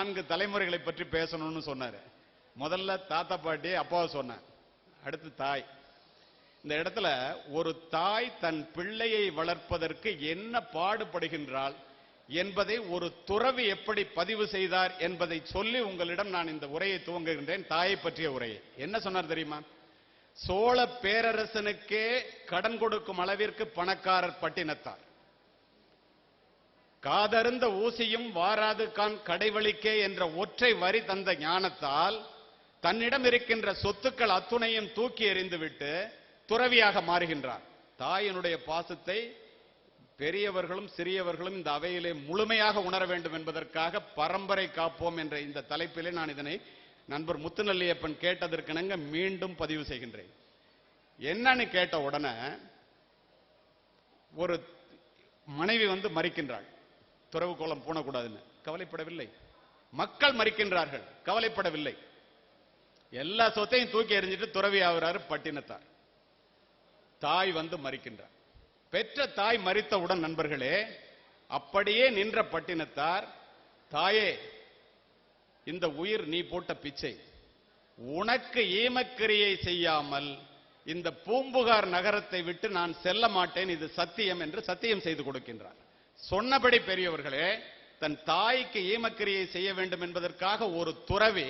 4 தலைமுறைகளை பற்றி பேசணும்னு சொன்னாரு. முதல்ல தாத்தா பாட்டி அப்பாவை சொன்னார், அடுத்து தாய். இந்த இடத்துல ஒரு தாய் தன் பிள்ளையை வளர்ப்பதற்கு என்ன பாடுபடுகின்றாள் என்பதை ஒரு துறவி எப்படி பதிவு செய்தார் என்பதை சொல்லி உங்களிடம் நான் இந்த உரையை துவங்குகின்றேன். தாயை பற்றிய உரையை என்ன சொன்னார் தெரியுமா? சோழ பேரரசனுக்கே கடன் கொடுக்கும் அளவிற்கு பணக்காரர் பட்டினத்தார். காதருந்த ஊசியும் வாராது கான் கடைவழிக்கே என்ற ஒற்றை வரி தந்த ஞானத்தால் தன்னிடம் இருக்கின்ற சொத்துக்கள் அத்துணையும் தூக்கி எறிந்துவிட்டு துறவியாக மாறுகின்றார். தாயினுடைய பாசத்தை பெரியவர்களும் சிறியவர்களும் இந்த அவையிலே முழுமையாக உணர வேண்டும் என்பதற்காக பரம்பரை காப்போம் என்ற இந்த தலைப்பிலே நான் இதனை நண்பர் முத்துநல்லியப்பன் கேட்டதற்கிணங்க மீண்டும் பதிவு செய்கின்றேன். என்னன்னு கேட்ட உடனே ஒரு மனைவி மறிக்கின்றாள். துறவு கோலம் பூணக்கூடாதுன்னு கவலைப்படவில்லை. மக்கள் மறிக்கின்றார்கள், கவலைப்படவில்லை. எல்லா சொத்தையும் தூக்கி எறிஞ்சிட்டு துறவி ஆகிறாரு பட்டினத்தார். தாய் மறிக்கின்றார். பெற்ற தாய் மறித்தவுடன் நண்பர்களே, அப்படியே நின்ற பட்டினத்தார், தாயே, இந்த உயிர் நீ போட்ட பிச்சை, உனக்கு ஈமக்கிரியை செய்யாமல் இந்த பூம்புகார் நகரத்தை விட்டு நான் செல்ல மாட்டேன், இது சத்தியம் என்று சத்தியம் செய்து கொடுக்கின்றார். சொன்னபடி பெரியவர்களே, தன் தாய்க்கு ஈமக்கிரியை செய்ய வேண்டும் என்பதற்காக ஒரு துறவி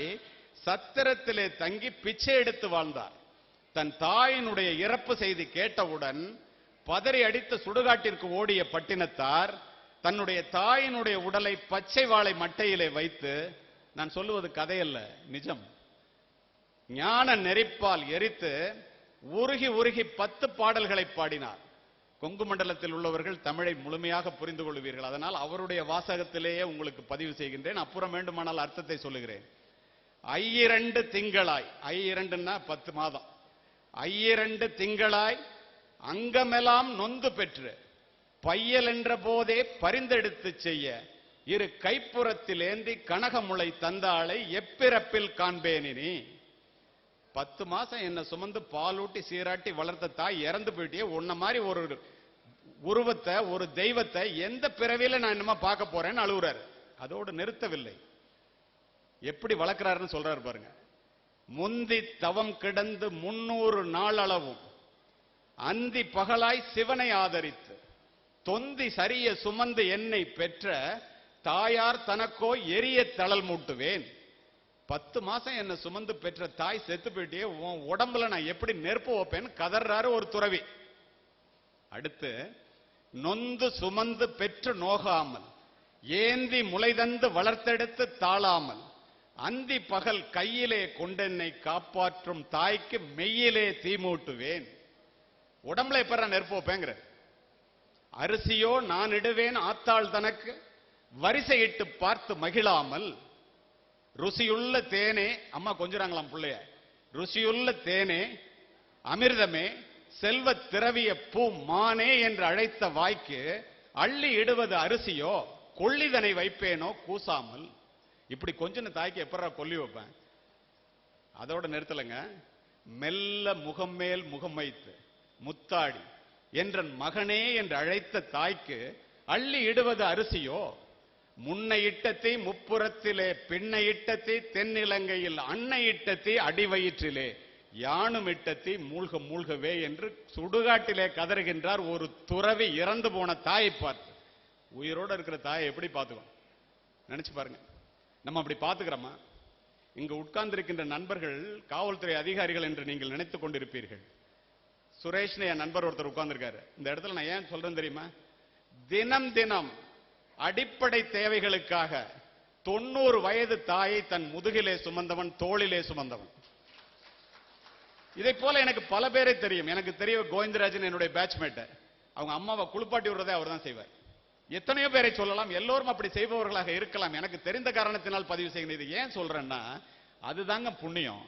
சத்திரத்திலே தங்கி பிச்சை எடுத்து வாழ்ந்தார். தன் தாயினுடைய இறப்பு செய்தி கேட்டவுடன் பதறி அடித்த சுடுகாட்டிற்கு ஓடிய பட்டினத்தார் தன்னுடைய தாயினுடைய உடலை பச்சை வாழை மட்டையிலே வைத்து, நான் சொல்லுவது கதையல்ல, நிஜம், ஞான நெறிப்பால் எரித்து உருகி உருகி 10 பாடல்களை பாடினார். கொங்கு மண்டலத்தில் உள்ளவர்கள் தமிழை முழுமையாக புரிந்து கொள்வீர்கள். அதனால் அவருடைய வாசகத்திலேயே உங்களுக்கு பதிவு செய்கின்றேன். அப்புறம் வேண்டுமானால் அர்த்தத்தை சொல்லுகிறேன். ஐயிரண்டு திங்களாய், ஐயிரண்டுன்னா 10 மாதம், ஐயிரண்டு திங்களாய் அங்கமெல்லாம் நொந்து பெற்று பையல் என்ற போதே பரிந்தெடுத்து செய்ய இரு கைப்புறத்தில் ஏந்தி கனகமுளை தந்தாளை எப்பிறப்பில் காண்பேனினி. 10 மாசம் என்ன சுமந்து பாலூட்டி சீராட்டி வளர்த்த தாய் இறந்து போயிட்டே, உன்ன மாதிரி ஒரு உருவத்தை, ஒரு தெய்வத்தை எந்த பிறவியில நான் என்னமா பார்க்க போறேன்னு அழுகுறாரு. அதோடு நிறுத்தவில்லை, எப்படி வளர்க்கிறாருன்னு சொல்றாரு பாருங்க. முந்தி தவம் கிடந்து 300 நாள் அளவும் அந்தி பகலாய் சிவனை ஆதரித்து தொந்தி சரிய சுமந்து என்னை பெற்ற தாயார் தனக்கோ எரிய தளல் மூட்டுவேன். 10 மாசம் என்ன சுமந்து பெற்ற தாய் செத்து போயிட்டே, உன் உடம்புல நான் எப்படி நெருப்பு வைப்பேன்னு கதறாரு ஒரு துறவி. அடுத்து, நொந்து சுமந்து பெற்று நோகாமல் ஏந்தி முளைதந்து வளர்த்தெடுத்து தாழாமல் அந்தி பகல் கையிலே கொண்டென்னை காப்பாற்றும் தாய்க்கு மெய்யிலே தீமூட்டுவேன். உடம்புல எப்ப நெருப்பு வைப்பேங்கிற, அரிசியோ நான் இடுவேன் ஆத்தாள் தனக்கு வரிசையிட்டு பார்த்து மகிழாமல் ருசியுள்ள தேனே, அம்மா கொஞ்சுறாங்களாம் பிள்ளைய, ருசியுள்ள தேனே அமிர்தமே செல்வ திரவிய பூ மானே என்று அழைத்த வாய்க்கு அள்ளி இடுவது அரிசியோ கொள்ளிதனை வைப்பேனோ கூசாமல். இப்படி கொஞ்சம் தாய்க்கு எப்படா கொல்லி வைப்பேன்? அதோட நிறுத்தலைங்க. மெல்ல முகம் மேல் முகம் வைத்து முத்தாடி என்றன் மகனே என்று அழைத்த தாய்க்கு அள்ளி இடுவது அரிசியோ முன்னை இட்டத்தை முப்புறத்திலே பின்னை இட்டத்தை தென்னிலங்கையில் அன்னை இட்டத்தை அடிவயிற்றிலே யானும் இட்டத்தை மூழ்க மூழ்கவே என்று சுடுகாட்டிலே கதறுகின்றார் ஒரு துறவி. இறந்து போன தாயை பார்த்து. உயிரோடு இருக்கிற தாயை எப்படி பார்த்துக்கணும் நினைச்சு பாருங்க. நம்ம அப்படி பார்த்துக்கிறோமா? இங்கு உட்கார்ந்திருக்கின்ற நண்பர்கள் காவல்துறை அதிகாரிகள் என்று நீங்கள் நினைத்துக் கொண்டிருப்பீர்கள். சுரேஷ்னு என் நண்பர் ஒருத்தர் உட்கார்ந்திருக்காரு. இந்த இடத்துல நான் ஏன் சொல்றேன் தெரியுமா? தினம் தினம் அடிப்படை தேவைகளுக்காக 90 வயது தாயை தன் முதுகிலே சுமந்தவன், தோளிலே சுமந்தவன். இதை போல எனக்கு பல பேரை தெரியும். எனக்கு தெரிய கோவிந்தராஜன் என்னுடைய பேட்ச்மேட், அவங்க அம்மாவை குளிப்பாட்டி விடுறதே அவர் தான் செய்வார். எத்தனையோ பேரை சொல்லலாம், எல்லோரும் அப்படி செய்பவர்களாக இருக்கலாம். எனக்கு தெரிந்த காரணத்தினால் பதிவு செய்கிறேன். இது ஏன் சொல்றேன்னா, அதுதாங்க புண்ணியம்.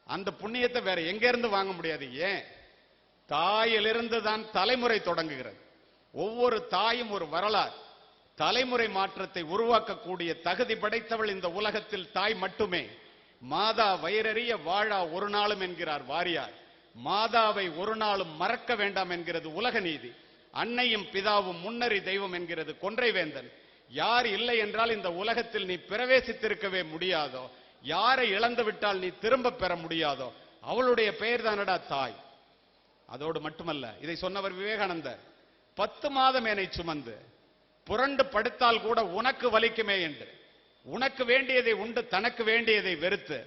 அந்த புண்ணியத்தை வேற எங்க இருந்து வாங்க முடியாது. ஏன்? தாயிலிருந்து தான் தலைமுறை தொடங்குகிறது. ஒவ்வொரு தாயும் ஒரு வரலாறு, தலைமுறை மாற்றத்தை உருவாக்கக்கூடிய தகுதி படைத்தவள் இந்த உலகத்தில் தாய் மட்டுமே. மாதா வயிறறிய வாழா ஒரு நாளும் என்கிறார் வாரியார். மாதாவை ஒரு நாளும் மறக்க வேண்டாம் என்கிறது உலக நீதி. அன்னையும் பிதாவும் முன்னறி தெய்வம் என்கிறது கொன்றை வேந்தன். யார் இல்லை என்றால் இந்த உலகத்தில் நீ பிரவேசித்திருக்கவே முடியாதோ, யாரை இழந்து விட்டால் நீ திரும்ப பெற முடியாதோ, அவளுடைய பெயர் தானடா தாய். அதோடு மட்டுமல்ல, இதை சொன்னவர் விவேகானந்தர். 10 மாதம் என்னை சுமந்து புரண்டு படுத்தால் கூட உனக்கு வலிக்குமே என்று, உனக்கு வேண்டியதை உண்டு தனக்கு வேண்டியதை வெறுத்து,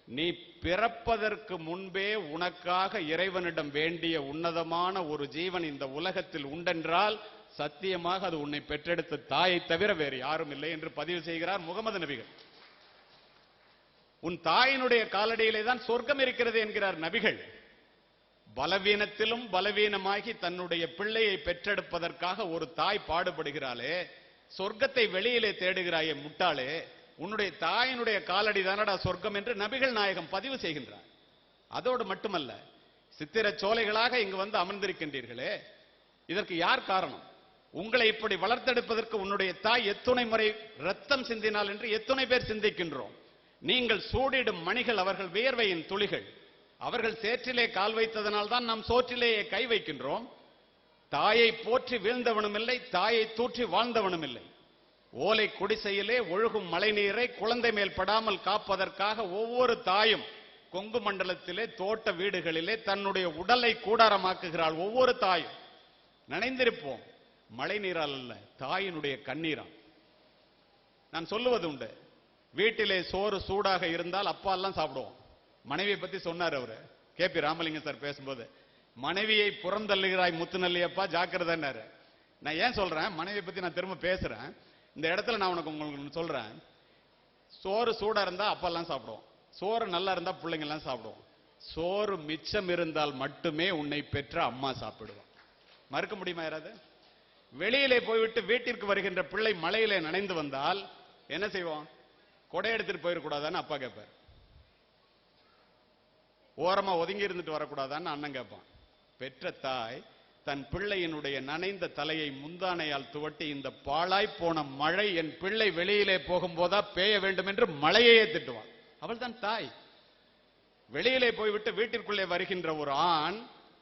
நீ பிறப்பதற்கு முன்பே உனக்காக இறைவனிடம் வேண்டிய உன்னதமான ஒரு ஜீவன் இந்த உலகத்தில் உண்டென்றால் சத்தியமாக அது உன்னை பெற்றெடுத்த தாயை தவிர வேறு யாரும் இல்லை என்று பதிவு செய்கிறார் முகமது நபிகள். உன் தாயினுடைய காலடியிலே தான் சொர்க்கம் இருக்கிறது என்கிறார் நபிகள். பலவீனத்திலும் பலவீனமாகி தன்னுடைய பிள்ளையை பெற்றெடுப்பதற்காக ஒரு தாய் பாடுபடுகிறாளே, சொர்க்கத்தை வெளியிலே தேடுகிறாயே முட்டாளே, உன்னுடைய தாயினுடைய காலடி தானடா சொர்க்கம் என்று நபிகள் நாயகம் பதிவு செய்கின்றார். அதோடு மட்டுமல்ல, சித்திர சோலைகளாக இங்கு வந்து அமர்ந்திருக்கின்றீர்களே, இதற்கு யார் காரணம்? உங்களை இப்படி வளர்த்தெடுப்பதற்கு உன்னுடைய தாய் எத்துணை முறை ரத்தம் சிந்தினாள் என்று எத்துணை பேர் சிந்திக்கின்றோம். நீங்கள் சூடிடும் மணிகள் அவர்கள் வியர்வையின் துளிகள். அவர்கள் சேற்றிலே கால் வைத்ததனால் தான் நாம் சோற்றிலேயே கை வைக்கின்றோம். தாயை போற்றி வீழ்ந்தவனும் இல்லை, தாயை தூற்றி வாழ்ந்தவனும் இல்லை. ஓலை குடிசையிலே ஒழுகும் மழை நீரை குழந்தை மேல் படாமல் காப்பதற்காக ஒவ்வொரு தாயும் கொங்கு மண்டலத்திலே தோட்ட வீடுகளிலே தன்னுடைய உடலை கூடாரமாக்குகிறாள். ஒவ்வொரு தாயும் நனைந்திருப்போம். மழை நீரால் அல்ல, தாயினுடைய கண்ணீரால். நான் சொல்லுவது உண்டு, வீட்டிலே சோறு சூடாக இருந்தால் அப்பா எல்லாம் சாப்பிடுவோம். மனைவியை பத்தி சொன்னார் அவரு கே.பி. ராமலிங்கம் சார் பேசும்போது, மனைவியை புறந்தள்ளுகிறாய் முத்துநல்லியப்பா ஜாக்கிரதைன்னாரு. நான் ஏன் சொல்றேன், மனைவியை பத்தி நான் திரும்ப பேசுறேன். இந்த இடத்துல நான் உங்களுக்கு சொல்றேன், சோறு சூடா இருந்தா அப்பா எல்லாம் சாப்பிடுவோம், சோறு நல்லா இருந்தா பிள்ளைங்க எல்லாம் சாப்பிடுவோம். சோறு மிச்சம் இருந்தால் மட்டுமே உன்னை பெற்ற அம்மா சாப்பிடுவோம். மறுக்க முடியுமா யாராவது? வெளியிலே போய்விட்டு வீட்டிற்கு வருகின்ற பிள்ளை மழையிலே நனைந்து வந்தால் என்ன செய்வோம்? கொடை எடுத்துட்டு போயிடக்கூடாதான்னு அப்பா கேட்பார். ஓரமா ஒதுங்கி இருந்துட்டு வரக்கூடாதான்னு அண்ணன் கேட்பான். பெற்ற தாய் தன் பிள்ளையினுடைய நனைந்த தலையை முந்தானையால் துவட்டி, இந்த பாழாய் போன மழை என் பிள்ளை வெளியிலே போகும்போதா பேய வேண்டும் என்று மழையையே திட்டுவான். அவள் தான் தாய். வெளியிலே போய்விட்டு வீட்டிற்குள்ளே வருகின்ற ஒரு ஆண்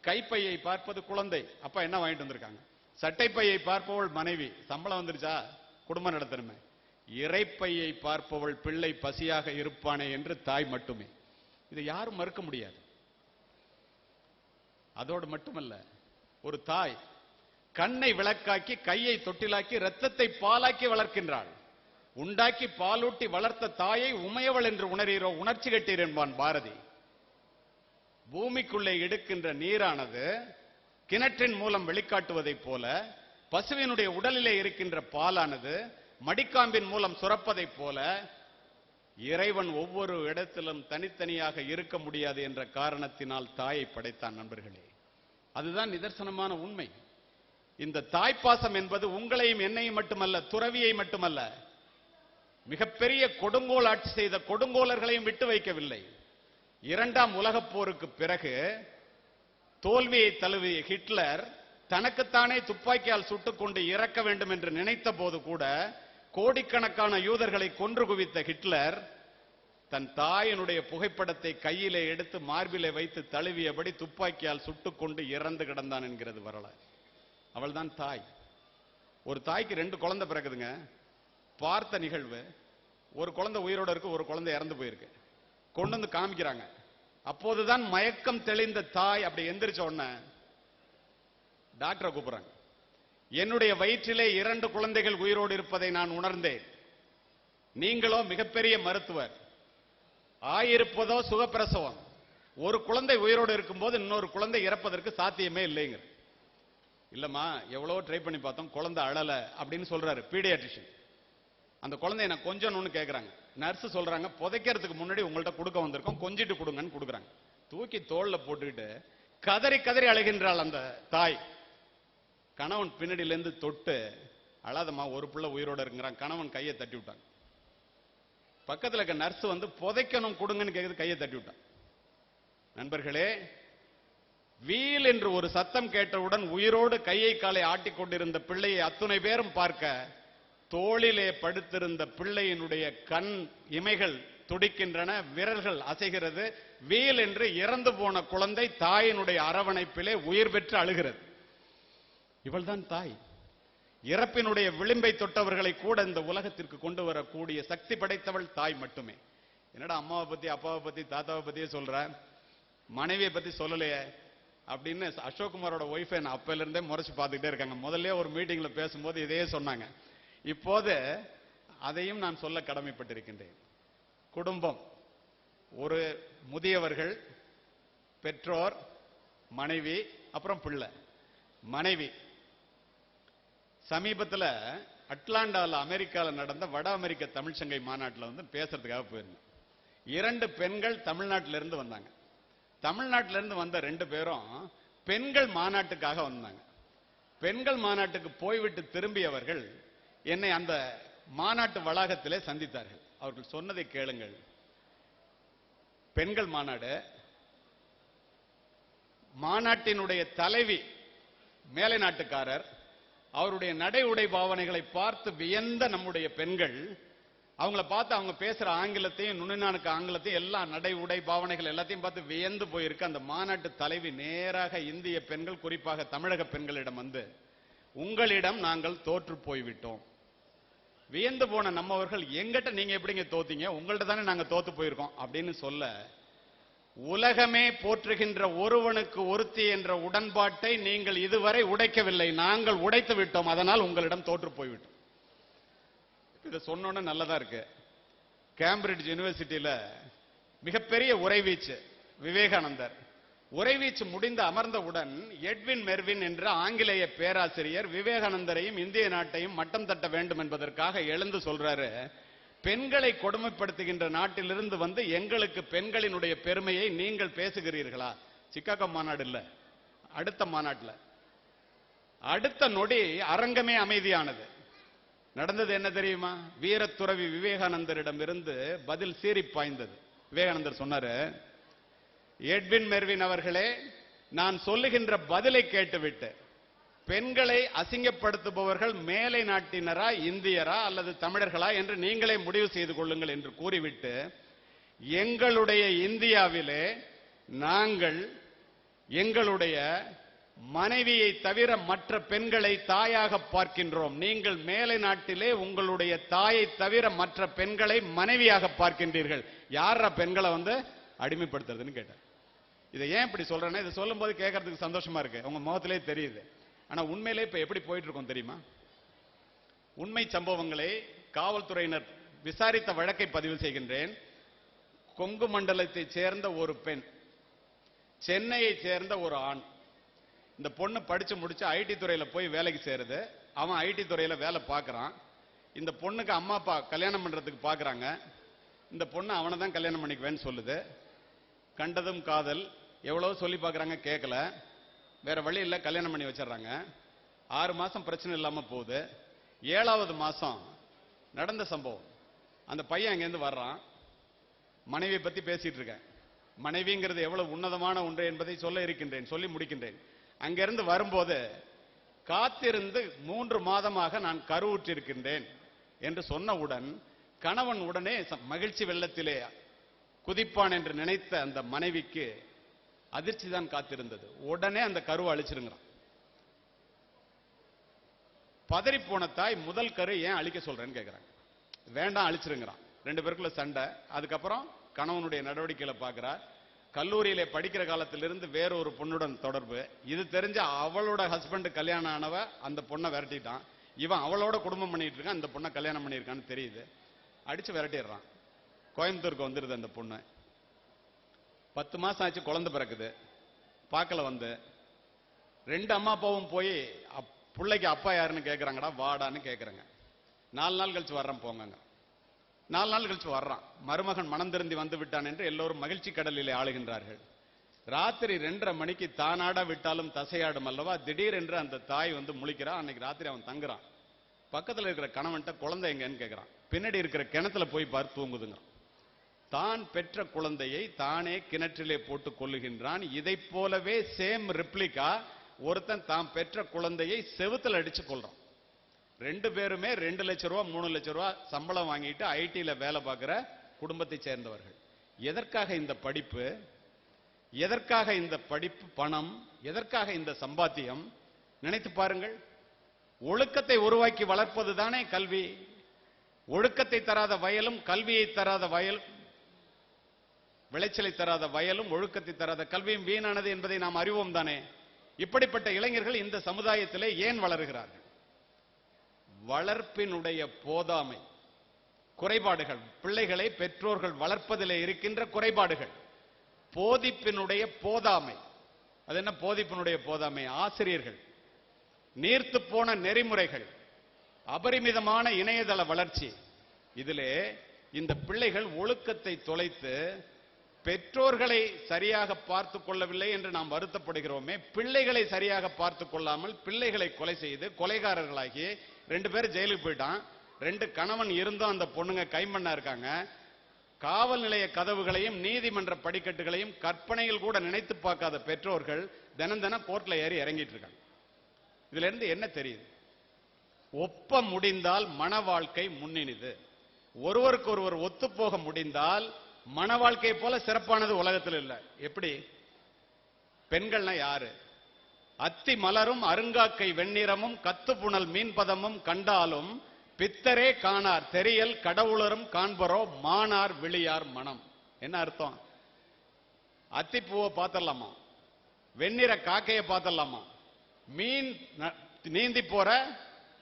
கைப்பையை பார்ப்பது குழந்தை, அப்பா என்ன வாங்கிட்டு வந்திருக்காங்க. சட்டைப்பையை பார்ப்பவள் மனைவி, சம்பளம் வந்துருச்சா குடும்பம் நடத்தணுமே. இறைப்பையை பார்ப்பவள் பிள்ளை பசியாக இருப்பானே என்று தாய் மட்டுமே. இதை யாரும் மறுக்க முடியாது. அதோடு மட்டுமல்ல, ஒரு தாய் கண்ணை விளக்காக்கி கையை தொட்டிலாக்கி இரத்தத்தை பாலாக்கி வளர்க்கின்றாள். உண்டாக்கி பாலூட்டி வளர்த்த தாயை உமையவள் என்று உணரீரோ, உணர்ச்சி கட்டீர் என்பான் பாரதி. பூமிக்குள்ளே எடுக்கின்ற நீரானது கிணற்றின் மூலம் வெளிக்காட்டுவதைப் போல, பசுவினுடைய உடலிலே இருக்கின்ற பாலானது மடிக்காம்பின் மூலம் சுரப்பதைப் போல, இறைவன் ஒவ்வொரு இடத்திலும் தனித்தனியாக இருக்க முடியாது என்ற காரணத்தினால் தாயை படைத்தான். நண்பர்களே, அதுதான் நிதர்சனமான உண்மை. இந்த தாய்ப்பாசம் என்பது உங்களையும் என்னையும் மட்டுமல்ல, துறவியை மட்டுமல்ல, மிகப்பெரிய கொடுங்கோல் ஆட்சி செய்த கொடுங்கோலர்களையும் விட்டு வைக்கவில்லை. 2ஆம் உலகப் போருக்கு பிறகு தோல்வியை தழுவிய ஹிட்லர் தனக்குத்தானே துப்பாக்கியால் சுட்டுக்கொண்டு இறக்க வேண்டும் என்று நினைத்த போது கூட, கோடிக்கணக்கான யூதர்களை கொன்று குவித்த ஹிட்லர் தன் தாயினுடைய புகைப்படத்தை கையிலே எடுத்து மார்பிலே வைத்து தழுவியபடி துப்பாக்கியால் சுட்டுக்கொண்டு இறந்து கிடந்தான் என்கிறது வரலாறு. அவள் தான் தாய். ஒரு தாய்க்கு 2 குழந்தை பிறகுதுங்க. பார்த்த நிகழ்வு, ஒரு குழந்தை உயிரோட இருக்கு, ஒரு குழந்தை இறந்து போயிருக்கு. கொண்டு வந்து காமிக்கிறாங்க. அப்போதுதான் மயக்கம் தெளிந்த தாய் அப்படி எந்திரிச்ச உடனே டாக்டரை கூப்பிடுறாங்க. என்னுடைய வயிற்றிலே 2 குழந்தைகள் உயிரோடு இருப்பதை நான் உணர்ந்தேன். நீங்களோ மிகப்பெரிய மருத்துவர், ஆயிருப்பதோ சுகப்பிரசவம். ஒரு குழந்தை உயிரோடு இருக்கும்போது இன்னொரு குழந்தை இறப்பதற்கு சாத்தியமே இல்லைங்க. இல்லம்மா, எவ்வளவோ ட்ரை பண்ணி பார்த்தோம், குழந்தை அழல அப்படின்னு சொல்றாரு பீடியாட்ரிஷியன். அந்த குழந்தைய நான் கொஞ்சணும்னு கேட்கறாங்க. நர்ஸ் சொல்றாங்க, புதைக்கிறதுக்கு முன்னாடி உங்கள்ட்ட கொடுக்க வந்திருக்கோம், கொஞ்சிட்டு கொடுங்கன்னு கொடுக்குறாங்க. தூக்கி தோல்ல போட்டுக்கிட்டு கதறி கதறி அழுகின்றாள் அந்த தாய். கணவன் பின்னாடியிலிருந்து தொட்டு, அழாதம்மா, ஒரு பிள்ளை உயிரோட இருக்குறான். கணவன் கையை தட்டி விட்டாங்க. பக்கத்தில் இருக்க நர்ஸ் வந்து புதைக்கணும் கொடுங்கன்னு கேட்குது, கையை தட்டி விட்டான். நண்பர்களே, வீல் என்று ஒரு சத்தம் கேட்டவுடன் உயிரோடு கையை காலை ஆட்டிக் கொண்டிருந்த பிள்ளையை அத்துணை பேரும் பார்க்க, தோளிலே படுத்திருந்த பிள்ளையினுடைய கண் இமைகள் துடிக்கின்றன, விரல்கள் அசைகிறது. வீல் என்று இறந்து போன குழந்தை தாயினுடைய அரவணைப்பிலே உயிர் பெற்று அழுகிறது. இவள்தான் தாய். இறப்பினுடைய விளிம்பை தொட்டவர்களை கூட இந்த உலகத்திற்கு கொண்டு வரக்கூடிய சக்தி படைத்தவள் தாய் மட்டுமே. என்னடா அம்மாவை பத்தி, அப்பாவை பத்தி, தாத்தாவை பத்தியே சொல்ற, மனைவியை பத்தி சொல்லலையே அப்படின்னு அசோக்குமாரோட ஒய்ஃபை நான் அப்பையில இருந்தே முறைச்சு பார்த்துக்கிட்டே இருக்காங்க. முதல்ல ஒரு மீட்டிங்ல பேசும்போது இதையே சொன்னாங்க. இப்போது அதையும் நான் சொல்ல கடமைப்பட்டிருக்கின்றேன். குடும்பம், ஒரு முதியவர்கள், பெற்றோர், மனைவி, அப்புறம் பிள்ளை. மனைவி சமீபத்தில் அட்லாண்டாவில் அமெரிக்காவில் நடந்த வட அமெரிக்க தமிழ்ச்சங்கை மாநாட்டில் வந்து பேசுறதுக்காக போயிருந்தேன். 2 பெண்கள் தமிழ்நாட்டிலிருந்து வந்தாங்க. தமிழ்நாட்டிலிருந்து வந்த 2 பேரும் பெண்கள் மாநாட்டுக்காக வந்தாங்க. பெண்கள் மாநாட்டுக்கு போய்விட்டு திரும்பியவர்கள் என்னை அந்த மாநாட்டு வளாகத்திலே சந்தித்தார்கள். அவர்கள் சொன்னதை கேளுங்கள். பெண்கள் மாநாடு, மாநாட்டினுடைய தலைவி மேலை நாட்டுக்காரர், அவருடைய நடை உடை பாவனைகளை பார்த்து வியந்த நம்முடைய பெண்கள், அவங்கள பார்த்து அவங்க பேசுற ஆங்கிலத்தையும், நுண்ணினானுக்கு ஆங்கிலத்தையும், எல்லா நடை உடை பாவனைகள் எல்லாத்தையும் பார்த்து வியந்து போயிருக்கு. அந்த மாநாட்டு தலைவி நேராக இந்திய பெண்கள், குறிப்பாக தமிழக பெண்களிடம் வந்து, உங்களிடம் நாங்கள் தோற்று போய்விட்டோம். வியந்து போன நம்மவர்கள், எங்கிட்ட நீங்க எப்படிங்க தோத்தீங்க, உங்கள்ட்ட தானே நாங்க தோத்து போயிருக்கோம் அப்படின்னு சொல்ல, உலகமே போற்றுகின்ற ஒருவனுக்கு ஒருத்தி என்ற உடன்பாட்டை நீங்கள் இதுவரை உடைக்கவில்லை, நாங்கள் உடைத்து விட்டோம், அதனால் உங்களிடம் தோற்று போய்விட்டோம். இதை சொன்னோன்னு நல்லதா இருக்கு. கேம்பிரிட்ஜ் யூனிவர்சிட்டியில மிகப்பெரிய உரைவீச்சு விவேகானந்தர். உரைவீச்சு முடிந்து அமர்ந்தவுடன் எட்வின் மெர்வின் என்ற ஆங்கிலேய பேராசிரியர் விவேகானந்தரையும் இந்திய நாட்டையும் மட்டம் தட்ட வேண்டும் என்பதற்காக எழுந்து சொல்றாரு, பெண்களை கொடுமைப்படுத்துகின்ற நாட்டிலிருந்து வந்து எங்களுக்கு பெண்களினுடைய பெருமையை நீங்கள் பேசுகிறீர்களா? சிக்காகோ மாநாடு இல்ல, அடுத்த மாநாட்டில். அடுத்த நொடி அரங்கமே அமைதியானது. நடந்தது என்ன தெரியுமா? வீரத்துறவி விவேகானந்தரிடம் இருந்து பதில் சீறி பாய்ந்தது. விவேகானந்தர் சொன்னாரு, எட்வின் மெர்வின் அவர்களே, நான் சொல்லுகின்ற பதிலை கேட்டுவிட்டு பெண்களை அசிங்கப்படுத்துபவர்கள் மேலை நாட்டினரா, இந்தியரா அல்லது தமிழர்களா என்று நீங்களே முடிவு செய்து கொள்ளுங்கள் என்று கூறிவிட்டு, எங்களுடைய இந்தியாவிலே நாங்கள் எங்களுடைய மனைவியை தவிர மற்ற பெண்களை தாயாக பார்க்கின்றோம், நீங்கள் மேலை நாட்டிலே உங்களுடைய தாயை தவிர மற்ற பெண்களை மனைவியாக பார்க்கின்றீர்கள், யாரா பெண்களை வந்து அடிமைப்படுத்துறதுன்னு கேட்டார். இதை ஏன் இப்படி சொல்றேன்னா, இதை சொல்லும் போது கேட்கறதுக்கு சந்தோஷமா இருக்கு, உங்க முகத்திலே தெரியுது. ஆனா உண்மையிலே இப்ப எப்படி போயிட்டு இருக்கோம் தெரியுமா? உண்மை சம்பவங்களை காவல்துறையினர் விசாரித்த வழக்கை பதிவு செய்கின்றேன். கொங்கு மண்டலத்தை சேர்ந்த ஒரு பெண், சென்னையை சேர்ந்த ஒரு ஆண். இந்த பொண்ணு படிச்சு முடிச்சு ஐடி துறையில போய் வேலைக்கு சேருது. அவன் ஐடி துறையில வேலை பார்க்கறான். இந்த பொண்ணுக்கு அம்மா அப்பா கல்யாணம் பண்றதுக்கு பாக்குறாங்க. இந்த பொண்ணு அவனை தான் கல்யாணம் பண்ணிக்குவேன்னு சொல்லுது. கண்டதும் காதல், எவ்வளவு சொல்லி பாக்குறாங்க, கேட்கல. வேற வழி இல்ல, கல்யாணம் பண்ணி வச்சிடறாங்க. 6 மாசம் பிரச்சனை இல்லாம போகுது. 7வது மாசம் நடந்த சம்பவம். அந்த பையன் அங்கிருந்து வர்றான். மனைவியை பத்தி பேசிட்டு இருக்கேன். மனைவிங்கிறது எவ்வளவு உன்னதமான ஒன்று என்பதை சொல்ல இருக்கின்றேன், சொல்லி முடிக்கின்றேன். அங்கிருந்து வரும்போது, காத்திருந்து 3 மாதமாக நான் கருவுற்றிருக்கின்றேன் என்று சொன்னவுடன் கணவன் உடனே மகிழ்ச்சி வெள்ளத்திலே குதிப்பான் என்று நினைத்த அந்த மனைவிக்கு அதிர்ச்சி தான் காத்திருந்தது. உடனே அந்த கருவை அழிச்சிருங்கிறான். பதறி போன தாய், முதல் கரு ஏன் அழிக்க சொல்றேன்னு கேட்கிறாங்க. வேண்டாம் அழிச்சிருங்கிறான். 2 பேருக்குள்ள சண்டை. அதுக்கப்புறம் கணவனுடைய நடவடிக்கைகளை பார்க்கிறார். கல்லூரியிலே படிக்கிற காலத்திலிருந்து வேற ஒரு பொண்ணுடன் தொடர்பு. இது தெரிஞ்ச அவளோட ஹஸ்பண்ட் கல்யாணம் ஆனவ அந்த பொண்ணை விரட்டிட்டான். இவன் அவளோட குடும்பம் பண்ணிட்டு இருக்கான், அந்த பொண்ணை கல்யாணம் பண்ணியிருக்கான்னு தெரியுது. அடிச்சு விரட்டிடுறான். கோயம்புத்தூருக்கு வந்துருது அந்த பொண்ணு. 10 மாசம் ஆச்சு, குழந்தை பிறக்குது. பார்க்கல வந்து 2 அம்மா அப்பாவும் போய் பிள்ளைக்கு அப்பா யாருன்னு கேட்கறாங்கடா, வாடான்னு கேட்கறாங்க. 4 நாள் கழிச்சு வர்றேன் போங்க. 4 நாள் கழிச்சு வர்றான். மருமகன் மனம் திருந்தி வந்து விட்டான் என்று எல்லோரும் மகிழ்ச்சி கடலிலே ஆளுகின்றார்கள். ராத்திரி 2:30 மணிக்கு தானாட விட்டாலும் தசையாடும் அல்லவா, திடீரென்று அந்த தாய் வந்து முழிக்கிறான். அன்னைக்கு ராத்திரி அவன் தங்குறான். பக்கத்தில் இருக்கிற கணவன்கிட்ட குழந்தை எங்கன்னு கேட்கிறான். பின்னாடி இருக்கிற கிணத்துல போய் பார்த்து தூங்குதுங்க. தான் பெற்ற குழந்தையை தானே கிணற்றிலே போட்டு கொள்ளுகின்றான். இதை போலவே சேம் ரிப்ளிகா ஒருத்தன் தான் பெற்ற குழந்தையை செவுத்துல அடிச்சு கொள்றான். 2 பேருமே 2 லட்சம் ரூபாய் 3 லட்சம் ரூபாய் சம்பளம் வாங்கிட்டு ஐடில வேலை பார்க்கிற குடும்பத்தை சேர்ந்தவர்கள். எதற்காக இந்த படிப்பு, எதற்காக இந்த படிப்பு பணம், எதற்காக இந்த சம்பாத்தியம்? நினைத்து பாருங்கள். ஒழுக்கத்தை உருவாக்கி வளர்ப்பது தானே கல்வி. ஒழுக்கத்தை தராத வயலும், கல்வியை தராத வயல், விளைச்சலை தராத வயலும், ஒழுக்கத்தை தராத கல்வியும் வீணானது என்பதை நாம் அறிவோம் தானே. இப்படிப்பட்ட இளைஞர்கள் இந்த சமுதாயத்திலே ஏன் வளருகிறார்கள்? வளர்ப்பினுடைய போதாமை, குறைபாடுகள், பிள்ளைகளை பெற்றோர்கள் வளர்ப்பதிலே இருக்கின்ற குறைபாடுகள், போதிப்பினுடைய போதாமை. அது என்ன போதிப்பினுடைய போதாமை? ஆசிரியர்கள், நீர்த்து போன நெறிமுறைகள், அபரிமிதமான இணையதள வளர்ச்சி. இதிலே இந்த பிள்ளைகள் ஒழுக்கத்தை தொலைத்து பெற்றோர்களை சரியாக பார்த்துக் கொள்ளவில்லை என்று நாம் வருத்தப்படுகிறோமே, பிள்ளைகளை சரியாக பார்த்துக் கொள்ளாமல் பிள்ளைகளை கொலை செய்து கொலைகாரர்களாகி 2 பேர் ஜெயிலுக்கு போயிட்டான். 2 கணவன் இருந்தும் அந்த பொண்ணுங்க கைமண்ணா இருக்காங்க. காவல் நிலைய கதவுகளையும் நீதிமன்ற படிக்கட்டுகளையும் கற்பனையில் கூட நினைத்து பார்க்காத பெற்றோர்கள் தினம் தினம் கோர்ட்ல ஏறி இறங்கிட்டு இருக்காங்க. இதுல இருந்து என்ன தெரியுது? ஒப்ப முடிந்தால் மன வாழ்க்கை முன்னினிது. ஒருவருக்கு ஒருவர் ஒத்துப்போக முடிந்தால் மன வாழ்க்கையை போல சிறப்பானது உலகத்தில் இல்லை. எப்படி? பெண்கள்னா யாரு? அத்தி மலரும் அருங்காக்கை வெண்ணிறமும் கத்துப்புணல் மீன்பதமும் கண்டாலும் பித்தரே காணார் தெரியல் கடவுளரும் காண்பரோ மானார் விழியார் மனம். என்ன அர்த்தம்? அத்திப்பூவை பார்த்தலாமா? வெண்ணிற காக்கையை பார்த்தலாமா? மீன் நீந்தி போற,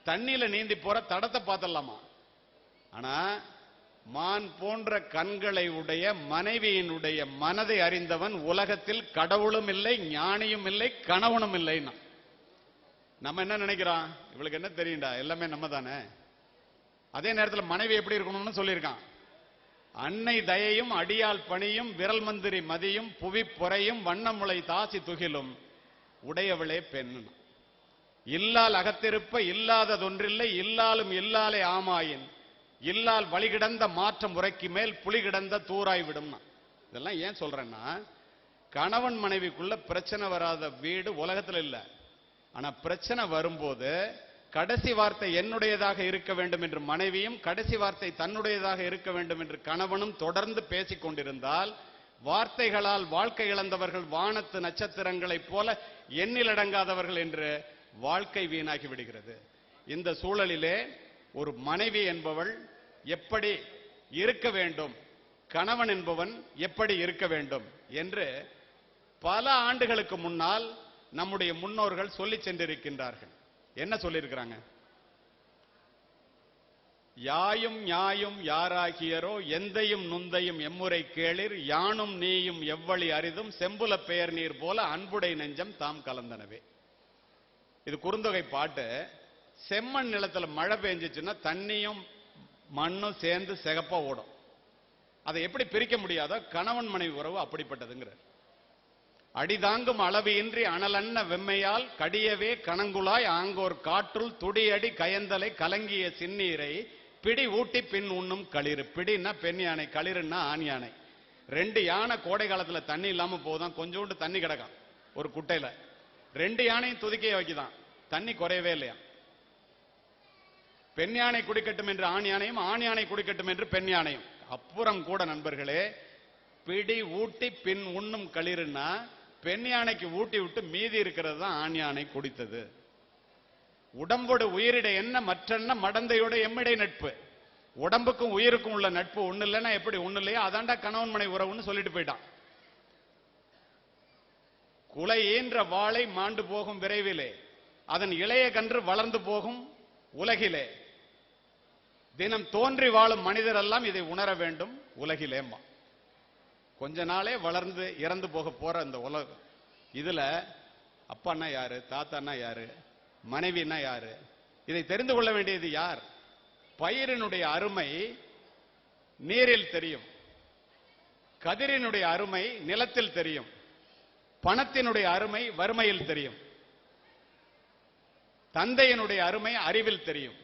தண்ணியில நீந்தி போற தடத்தை பார்த்தலாமா? ஆனா மான் போன்ற கண்களை உடைய மனைவியினுடைய மனதை அறிந்தவன் உலகத்தில் கடவுளும் இல்லை, ஞானியும் இல்லை, கணவனும் இல்லை. நம்ம என்ன நினைக்கிறான்? இவளுக்கு என்ன தெரியும்டா, எல்லாமே நம்ம தானே. அதே நேரத்தில் மனைவி எப்படி இருக்கணும்னு சொல்லியிருக்கான். அன்னை தயையும் அடியால் பணியும் விரல் மந்திரி மதியும் புவி பொறையும் வண்ணமுளை தாசி துகிலும் உடையவளே பெண். இல்லால் அகத்திருப்ப இல்லாததொன்றில்லை இல்லாலும் இல்லாலே ஆமாயின் இல்லால் வழிகிடந்த மாற்றம் உரைக்கு மேல் புலி கிடந்த தூராய் விடும். இதெல்லாம் ஏன் சொல்றேன்னா, கணவன் மனைவிக்குள்ள பிரச்சனை வராத வீடு உலகத்தில் இல்ல. ஆனா பிரச்சனை வரும்போது கடைசி வார்த்தை என்னுடையதாக இருக்க வேண்டும் என்று மனைவியும், கடைசி வார்த்தை தன்னுடையதாக இருக்க வேண்டும் என்று கணவனும் தொடர்ந்து பேசிக் கொண்டிருந்தால், வார்த்தைகளால் வாழ்க்கை இழந்தவர்கள் வானத்து நட்சத்திரங்களைப் போல எண்ணிலடங்காதவர்கள் என்று வாழ்க்கை வீணாகி விடுகிறது. இந்த சூழலிலே ஒரு மனைவி என்பவள் எப்படி இருக்க வேண்டும், கணவன் என்பவன் எப்படி இருக்க வேண்டும் என்று பல ஆண்டுகளுக்கு முன்னால் நம்முடைய முன்னோர்கள் சொல்லி சென்றிருக்கின்றார்கள். என்ன சொல்லியிருக்கிறாங்க? யாயும் ஞாயும் யாராகியரோ எந்தையும் நுந்தையும் எம்முறை கேளிர் யானும் நீயும் எவ்வளி அரிதும் செம்புல பெயர் நீர் போல அன்புடை நெஞ்சம் தாம் கலந்தனவே. இது குறுந்தொகை பாட்டு. செம்மண் நிலத்துல மழை பெஞ்சிச்சுன்னா தண்ணியும் மண்ணும் சேர்ந்து சிகப்பா ஓடும். அதை எப்படி பிரிக்க முடியாதோ கணவன் மனைவி உறவு அப்படிப்பட்டதுங்கிற. அடிதாங்கும் அளவின்றி அனலன்ன வெம்மையால் கடியவே கணங்குலாய் ஆங்கோர் காற்றுள் துடியடி கயந்தலை கலங்கிய சின்னீரை பிடி ஊட்டி பின் உண்ணும் களிறு. பிடின்னா பெண் யானை, களிறுன்னா ஆண் யானை. 2 யானை கோடை காலத்துல தண்ணி இல்லாம போதான், கொஞ்சோண்டு தண்ணி கிடக்கும் ஒரு குட்டையில. 2 யானையும் துதிக்கைய வைக்குதான், தண்ணி குறையவே இல்லையா. பெண் யானை குடிக்கட்டும் என்று ஆண் யானையும், ஆண் யானை குடிக்கட்டும் என்று பெண் யானையும். அப்புறம் கூட நண்பர்களே, பிடி ஊட்டி பின் உண்ணும் களிறுன்னா பெண் யானைக்கு ஊட்டி விட்டு மீதி இருக்கிறது தான் ஆண் யானை குடித்தது. உடம்போடு உயிரிட என்ன மற்றென்ன மடந்தையோட எம்மிடை நட்பு. உடம்புக்கும் உயிருக்கும் உள்ள நட்பு ஒண்ணு இல்லைன்னா எப்படி? ஒண்ணு இல்லையா? அதாண்டா கணவன் மனை உறவுன்னு சொல்லிட்டு போயிட்டான். குலை ஈன்ற வாளை மாண்டு போகும் விரைவிலே, அதன் இளைய கன்று வளர்ந்து போகும் உலகிலே, தினம் தோன்றி வாழும் மனிதர் எல்லாம் இதை உணர வேண்டும் உலகிலேம்மா. கொஞ்ச நாளே வளர்ந்து இறந்து போக போற இந்த உலகம். இதுல அப்பான்னா யாரு, தாத்தான்னா யாரு, மனைவின்னா யாரு, இதை தெரிந்து கொள்ள வேண்டியது யார்? பயிரினுடைய அருமை நீரில் தெரியும், கதிரினுடைய அருமை நிலத்தில் தெரியும், பணத்தினுடைய அருமை வறுமையில் தெரியும், தந்தையினுடைய அருமை அறிவில் தெரியும்,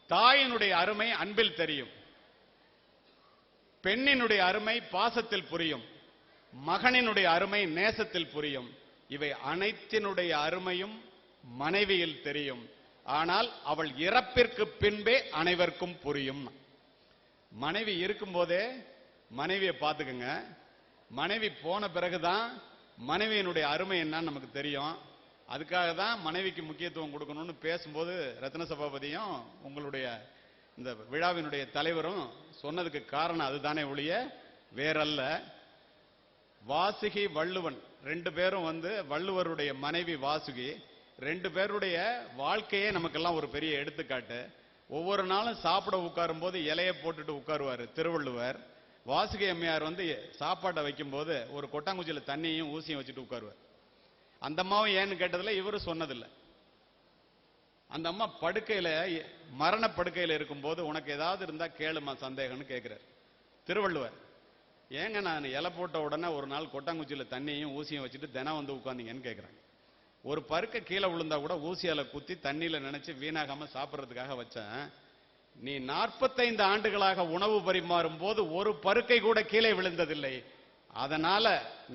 தாயினுடைய அருமை அன்பில் தெரியும், பெண்ணினுடைய அருமை பாசத்தில் புரியும், மகனினுடைய அருமை நேசத்தில் புரியும். இவை அனைத்தினுடைய அருமையும் மனைவியில் தெரியும். ஆனால் அவள் இறப்பிற்கு பின்பே அனைவருக்கும் புரியும். மனைவி இருக்கும் போதே மனைவியை பார்த்துக்குங்க. மனைவி போன பிறகுதான் மனைவியினுடைய அருமை என்னன்னு நமக்கு தெரியும். அதுக்காக தான் மனைவிக்கு முக்கியத்துவம் கொடுக்கணும்னு பேசும்போது ரத்ன சபாபதியும் உங்களுடைய இந்த விழாவினுடைய தலைவரும் சொன்னதுக்கு காரணம் அதுதானே ஒழிய வேறல்ல. வாசுகி வள்ளுவன் 2 பேரும் வள்ளுவருடைய மனைவி வாசுகி 2 பேருடைய வாழ்க்கையே நமக்கெல்லாம் ஒரு பெரிய எடுத்துக்காட்டு. ஒவ்வொரு நாளும் சாப்பிட உட்காரும் போது இலைய போட்டுட்டு உட்காருவாரு திருவள்ளுவர். வாசுகி அம்மையார் சாப்பாட்டை வைக்கும் போது ஒரு கொட்டாங்குச்சியில தண்ணியும் ஊசியும் வச்சுட்டு உட்காருவார். அந்த அம்மாவும் ஏன்னு கேட்டதில்ல, இவரு சொன்னதில்லை. அந்த அம்மா படுக்கையில மரண படுக்கையில இருக்கும்போது உனக்கு ஏதாவது இருந்தா கேளுமா சந்தேகம்னு கேட்கிறார் திருவள்ளுவர். ஏங்க நான் இலை போட்ட உடனே ஒரு நாள் கொட்டாங்குச்சியில தண்ணியும் ஊசியும் வச்சுட்டு தினம் உட்கார்ந்தீங்கன்னு கேட்கிறாங்க. ஒரு பருக்க கீழே விழுந்தா கூட ஊசியால குத்தி தண்ணியில நினைச்சு வீணாகாம சாப்பிட்றதுக்காக வச்சேன். நீ 45 ஆண்டுகளாக உணவு பரிமாறும் போது ஒரு பருக்கை கூட கீழே விழுந்ததில்லை. அதனால